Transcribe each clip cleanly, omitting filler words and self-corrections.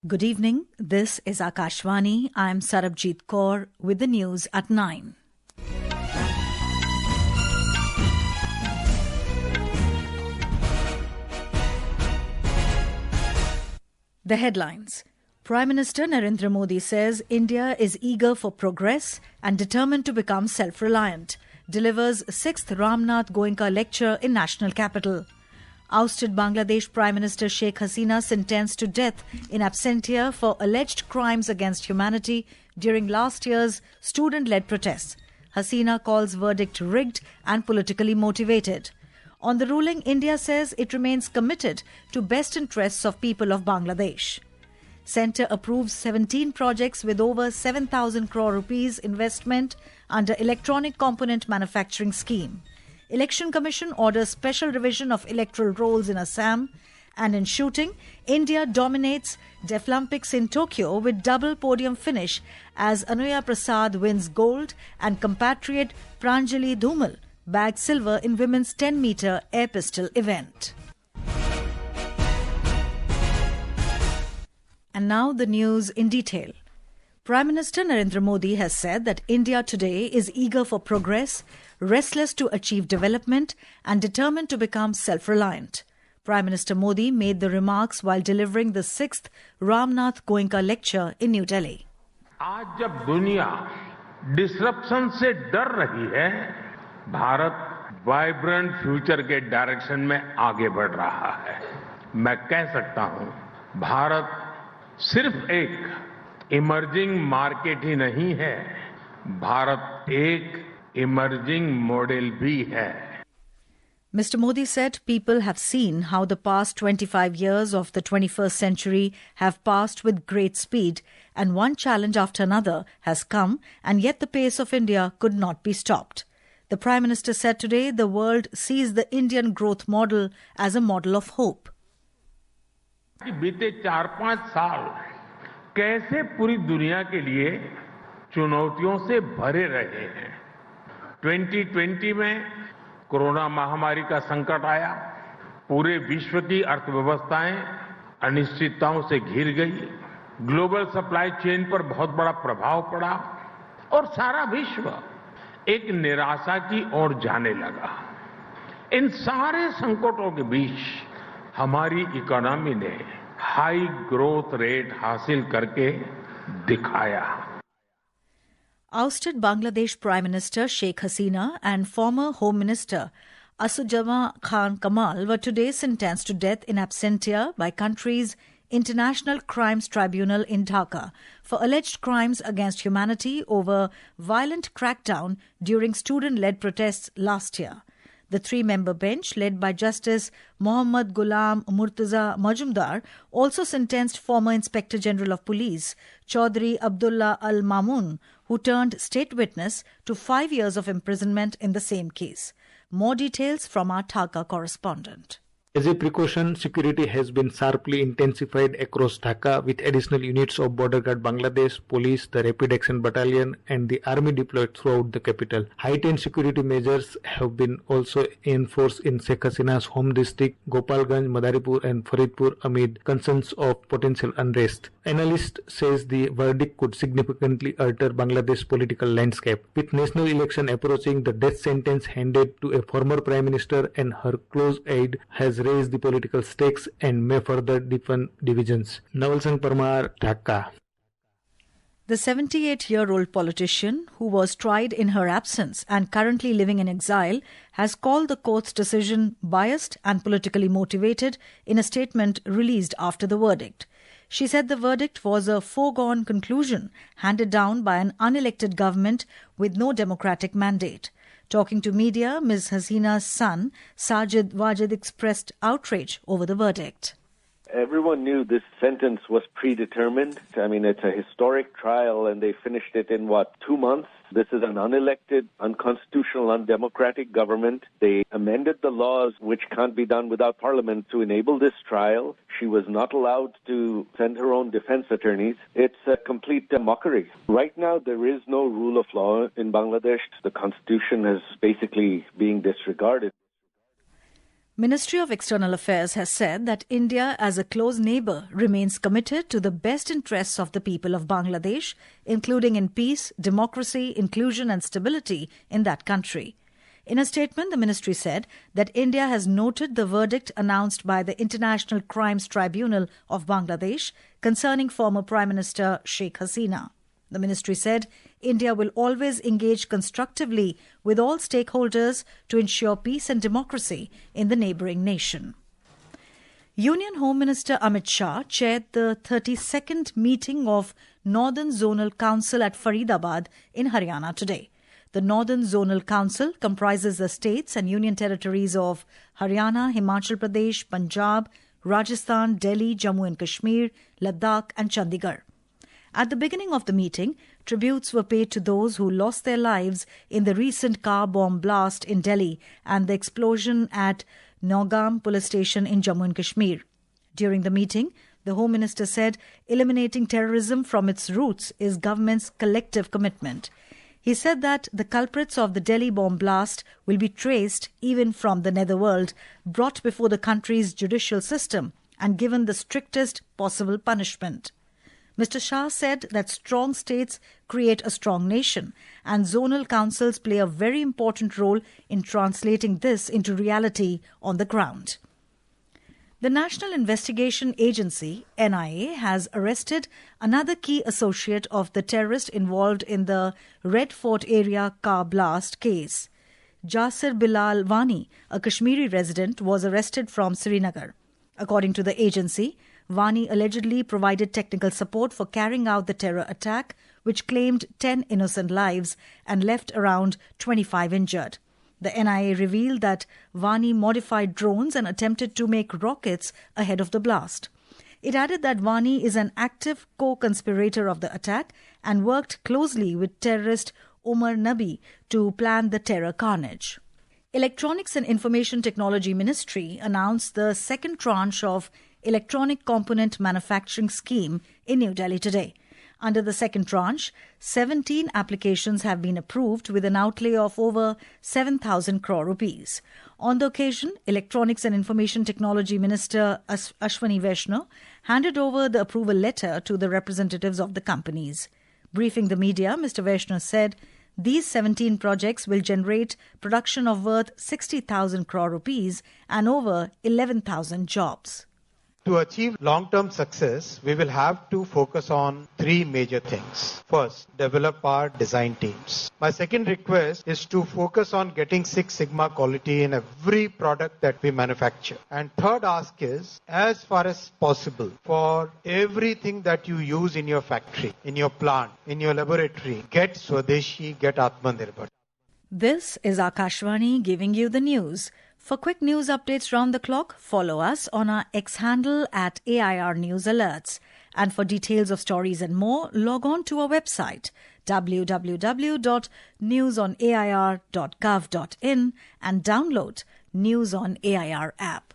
Good evening. This is Akashvani. I'm Sarabjit Kaur with the news at 9. The headlines. Prime Minister Narendra Modi says India is eager for progress and determined to become self-reliant. Delivers Sixth Ramnath Goenka Lecture in national capital. Ousted Bangladesh Prime Minister Sheikh Hasina sentenced to death in absentia for alleged crimes against humanity during last year's student-led protests. Hasina calls verdict rigged and politically motivated. On the ruling, India says it remains committed to best interests of people of Bangladesh. Centre approves 17 projects with over 7,000 crore rupees investment under Electronic Component Manufacturing Scheme. Election Commission orders special revision of electoral rolls in Assam. And in shooting, India dominates Deaflympics in Tokyo with double podium finish as Anuya Prasad wins gold and compatriot Pranjali Dhumal bagged silver in women's 10-metre air pistol event. And now the news in detail. Prime Minister Narendra Modi has said that India today is eager for progress, restless to achieve development and determined to become self-reliant. Prime Minister Modi made the remarks while delivering the Sixth Ramnath Goenka Lecture in New Delhi. आज जब दुनिया disruption से डर रही है, Bharat vibrant future के direction में आगे बढ़ रहा है। मैं कह सकता हूं, भारत सिर्फ एक इमर्जिंग मार्केट ही नहीं है, भारत एक इमर्जिंग मॉडल भी है. Mr. Modi said people have seen how the past 25 years of the 21st century have passed with great speed and one challenge after another has come and yet the pace of India could not be stopped. The Prime Minister said today the world sees the Indian growth model as a model of hope. बीते 4-5 साल कैसे पूरी दुनिया के लिए चुनौतियों से भरे रहे हैं। 2020 में कोरोना महामारी का संकट आया, पूरे विश्व की अर्थव्यवस्थाएं अनिश्चितताओं से घिर गई, ग्लोबल सप्लाई चेन पर बहुत बड़ा प्रभाव पड़ा और सारा विश्व एक निराशा की ओर जाने लगा। इन सारे संकटों के बीच हमारी इकोनॉमी ने हाई ग्रोथ रेट हासिल करके दिखाया। Ousted Bangladesh Prime Minister Sheikh Hasina and former Home Minister Asujama Khan Kamal were today sentenced to death in absentia by country's International Crimes Tribunal in Dhaka for alleged crimes against humanity over violent crackdown during student-led protests last year. The three-member bench, led by Justice Mohammad Ghulam Murtaza Majumdar, also sentenced former Inspector General of Police Chaudhry Abdullah Al Mamun, who turned state witness, to 5 years of imprisonment in the same case. More details from our Dhaka correspondent. As a precaution, security has been sharply intensified across Dhaka with additional units of Border Guard Bangladesh, Police, the Rapid Action Battalion and the Army deployed throughout the capital. Heightened security measures have been also enforced in Sheikh Hasina's home district, Gopalganj, Madaripur and Faridpur amid concerns of potential unrest. Analyst says the verdict could significantly alter Bangladesh's political landscape. With national election approaching, the death sentence handed to a former Prime Minister and her close aide has raised the political stakes and may further deepen divisions. Naval Singh Parmar, Dhaka. The 78-year-old politician, who was tried in her absence and currently living in exile, has called the court's decision biased and politically motivated in a statement released after the verdict. She said the verdict was a foregone conclusion handed down by an unelected government with no democratic mandate. Talking to media, Ms. Hasina's son, Sajid Wajid, expressed outrage over the verdict. Everyone knew this sentence was predetermined. I mean, it's a historic trial and they finished it in, 2 months? This is an unelected, unconstitutional, undemocratic government. They amended the laws, which can't be done without parliament, to enable this trial. She was not allowed to send her own defense attorneys. It's a complete mockery. Right now, there is no rule of law in Bangladesh. The constitution is basically being disregarded. Ministry of External Affairs has said that India, as a close neighbour, remains committed to the best interests of the people of Bangladesh, including in peace, democracy, inclusion and stability in that country. In a statement, the ministry said that India has noted the verdict announced by the International Crimes Tribunal of Bangladesh concerning former Prime Minister Sheikh Hasina. The ministry said India will always engage constructively with all stakeholders to ensure peace and democracy in the neighbouring nation. Union Home Minister Amit Shah chaired the 32nd meeting of Northern Zonal Council at Faridabad in Haryana today. The Northern Zonal Council comprises the states and union territories of Haryana, Himachal Pradesh, Punjab, Rajasthan, Delhi, Jammu and Kashmir, Ladakh and Chandigarh. At the beginning of the meeting, tributes were paid to those who lost their lives in the recent car bomb blast in Delhi and the explosion at Naugam police station in Jammu and Kashmir. During the meeting, the Home Minister said eliminating terrorism from its roots is government's collective commitment. He said that the culprits of the Delhi bomb blast will be traced even from the netherworld, brought before the country's judicial system and given the strictest possible punishment. Mr. Shah said that strong states create a strong nation and zonal councils play a very important role in translating this into reality on the ground. The National Investigation Agency, NIA, has arrested another key associate of the terrorist involved in the Red Fort area car blast case. Jasir Bilal Wani, a Kashmiri resident, was arrested from Srinagar. According to the agency, Wani allegedly provided technical support for carrying out the terror attack, which claimed 10 innocent lives and left around 25 injured. The NIA revealed that Wani modified drones and attempted to make rockets ahead of the blast. It added that Wani is an active co-conspirator of the attack and worked closely with terrorist Omar Nabi to plan the terror carnage. Electronics and Information Technology Ministry announced the second tranche of Electronic Component Manufacturing Scheme in New Delhi today. Under the second tranche, 17 applications have been approved with an outlay of over 7,000 crore rupees. On the occasion, Electronics and Information Technology Minister Ashwani Vaishnaw handed over the approval letter to the representatives of the companies. Briefing the media, Mr. Vaishnaw said these 17 projects will generate production of worth 60,000 crore rupees and over 11,000 jobs. To achieve long-term success, we will have to focus on three major things. First, develop our design teams. My second request is to focus on getting Six Sigma quality in every product that we manufacture. And third ask is, as far as possible, for everything that you use in your factory, in your plant, in your laboratory, get Swadeshi, get Atmanirbhar. This is Akashvani giving you the news. For quick news updates round the clock, follow us on our X handle at AIR News Alerts. And for details of stories and more, log on to our website www.newsonair.gov.in and download News on AIR app.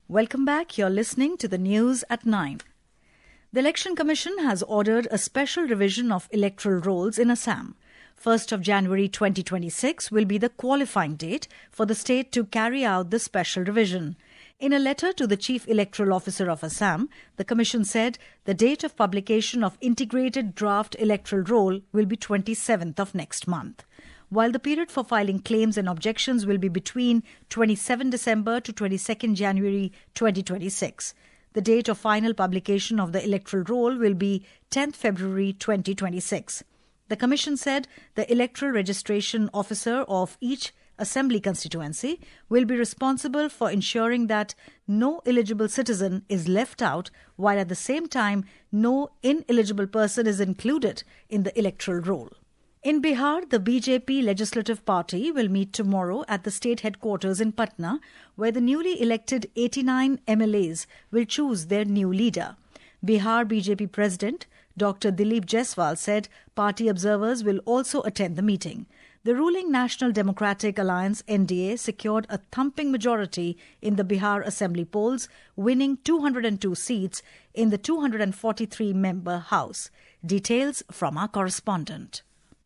Welcome back. You're listening to the news at 9. The Election Commission has ordered a special revision of electoral rolls in Assam. 1st of January 2026 will be the qualifying date for the state to carry out the special revision. In a letter to the Chief Electoral Officer of Assam, the Commission said the date of publication of integrated draft electoral roll will be 27th of next month, while the period for filing claims and objections will be between 27 December to 22nd January 2026. The date of final publication of the electoral roll will be 10th February 2026. The Commission said the electoral registration officer of each assembly constituency will be responsible for ensuring that no eligible citizen is left out, while at the same time no ineligible person is included in the electoral roll. In Bihar, the BJP Legislative Party will meet tomorrow at the state headquarters in Patna, where the newly elected 89 MLAs will choose their new leader. Bihar BJP President Dr. Dilip Jaiswal said party observers will also attend the meeting. The ruling National Democratic Alliance NDA secured a thumping majority in the Bihar Assembly polls, winning 202 seats in the 243-member House. Details from our correspondent.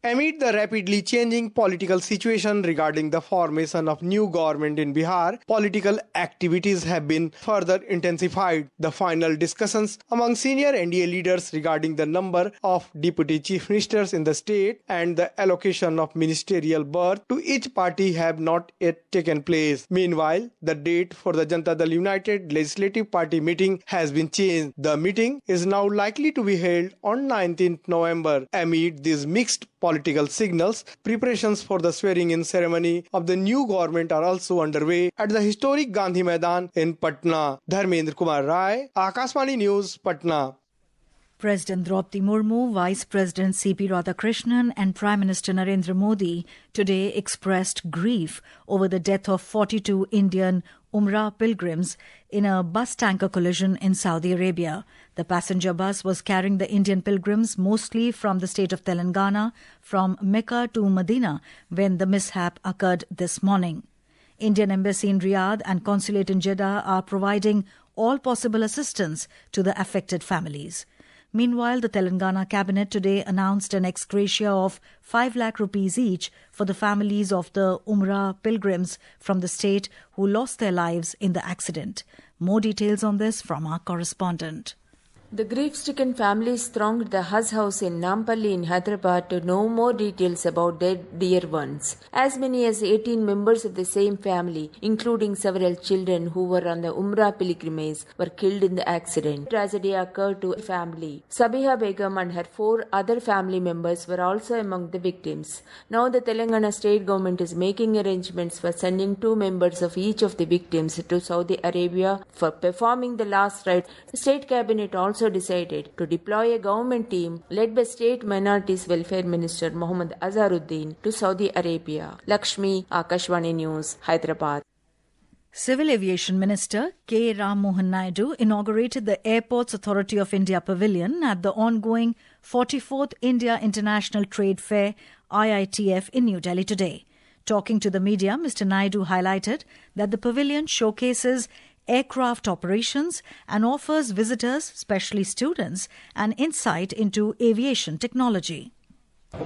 Amid the rapidly changing political situation regarding the formation of new government in Bihar, political activities have been further intensified. The final discussions among senior NDA leaders regarding the number of deputy chief ministers in the state and the allocation of ministerial berth to each party have not yet taken place. Meanwhile, the date for the Janata Dal United Legislative Party meeting has been changed. The meeting is now likely to be held on 19th November. Amid these mixed political signals, preparations for the swearing-in ceremony of the new government are also underway at the historic Gandhi Maidan in Patna. Dharmendra Kumar Rai, Akashvani News, Patna. President Draupadi Murmu, Vice President C.P. Radhakrishnan and Prime Minister Narendra Modi today expressed grief over the death of 42 Indian Umrah pilgrims in a bus tanker collision in Saudi Arabia. The passenger bus was carrying the Indian pilgrims mostly from the state of Telangana from Mecca to Medina when the mishap occurred this morning. Indian Embassy in Riyadh and Consulate in Jeddah are providing all possible assistance to the affected families. Meanwhile, the Telangana cabinet today announced an ex gratia of 5 lakh rupees each for the families of the Umrah pilgrims from the state who lost their lives in the accident. More details on this from our correspondent. The grief-stricken families thronged the Hajj house in Nampalli in Hyderabad to know more details about their dear ones. As many as 18 members of the same family, including several children who were on the Umrah pilgrimage, were killed in the accident. Tragedy occurred to a family. Sabiha Begum and her 4 other family members were also among the victims. Now the Telangana state government is making arrangements for sending 2 members of each of the victims to Saudi Arabia for performing the last rites. The state cabinet also decided to deploy a government team led by State Minorities Welfare Minister Mohammad Azharuddin to Saudi Arabia. Lakshmi, Akashvani News, Hyderabad. Civil Aviation Minister K. Ram Mohan Naidu inaugurated the Airports Authority of India Pavilion at the ongoing 44th India International Trade Fair IITF in New Delhi today. Talking to the media, Mr. Naidu highlighted that the pavilion showcases aircraft operations and offers visitors, especially students, an insight into aviation technology.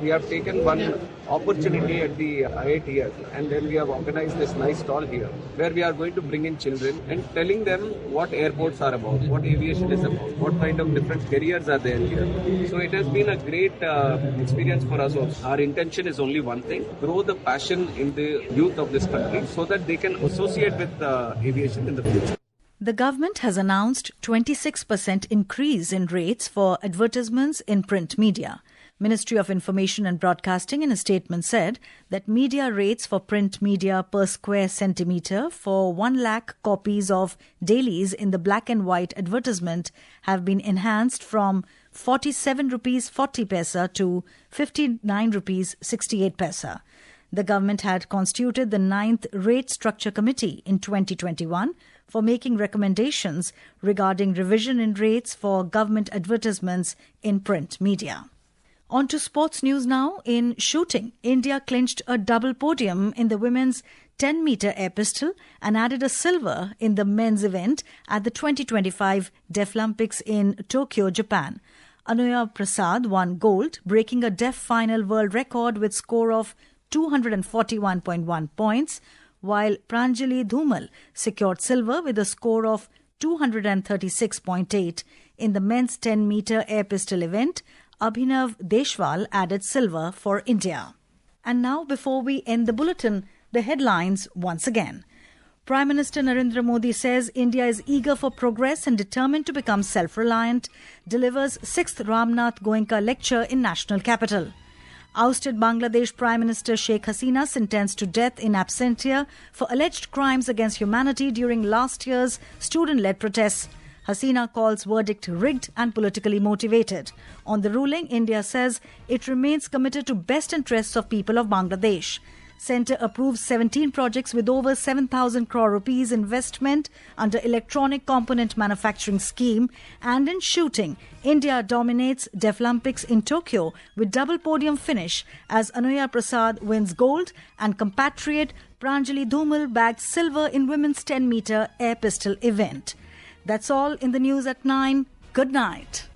We have taken one opportunity at the IITF and then we have organized this nice stall here where we are going to bring in children and telling them what airports are about, what aviation is about, what kind of different careers are there here. So it has been a great experience for us also. Our intention is only one thing, grow the passion in the youth of this country so that they can associate with aviation in the future. The government has announced 26% increase in rates for advertisements in print media. Ministry of Information and Broadcasting in a statement said that media rates for print media per square centimetre for 1 lakh copies of dailies in the black and white advertisement have been enhanced from 47 rupees 40 paisa to 59 rupees 68 paisa. The government had constituted the 9th Rate Structure Committee in 2021 for making recommendations regarding revision in rates for government advertisements in print media. On to sports news now. In shooting, India clinched a double podium in the women's 10-metre air pistol and added a silver in the men's event at the 2025 Deaflympics in Tokyo, Japan. Anuya Prasad won gold, breaking a deaf final world record with score of 241.1 points, while Pranjali Dhumal secured silver with a score of 236.8. In the men's 10-metre air pistol event, Abhinav Deshwal added silver for India. And now, before we end the bulletin, the headlines once again. Prime Minister Narendra Modi says India is eager for progress and determined to become self-reliant, delivers Sixth Ramnath Goenka Lecture in national capital. Ousted Bangladesh Prime Minister Sheikh Hasina sentenced to death in absentia for alleged crimes against humanity during last year's student-led protests. Hasina calls verdict rigged and politically motivated. On the ruling, India says it remains committed to best interests of people of Bangladesh. Centre approves 17 projects with over 7,000 crore rupees investment under electronic component manufacturing scheme. And in shooting, India dominates Deaflympics in Tokyo with double podium finish as Anuya Prasad wins gold and compatriot Pranjali Dhumal bagged silver in women's 10-metre air pistol event. That's all in the news at 9. Good night.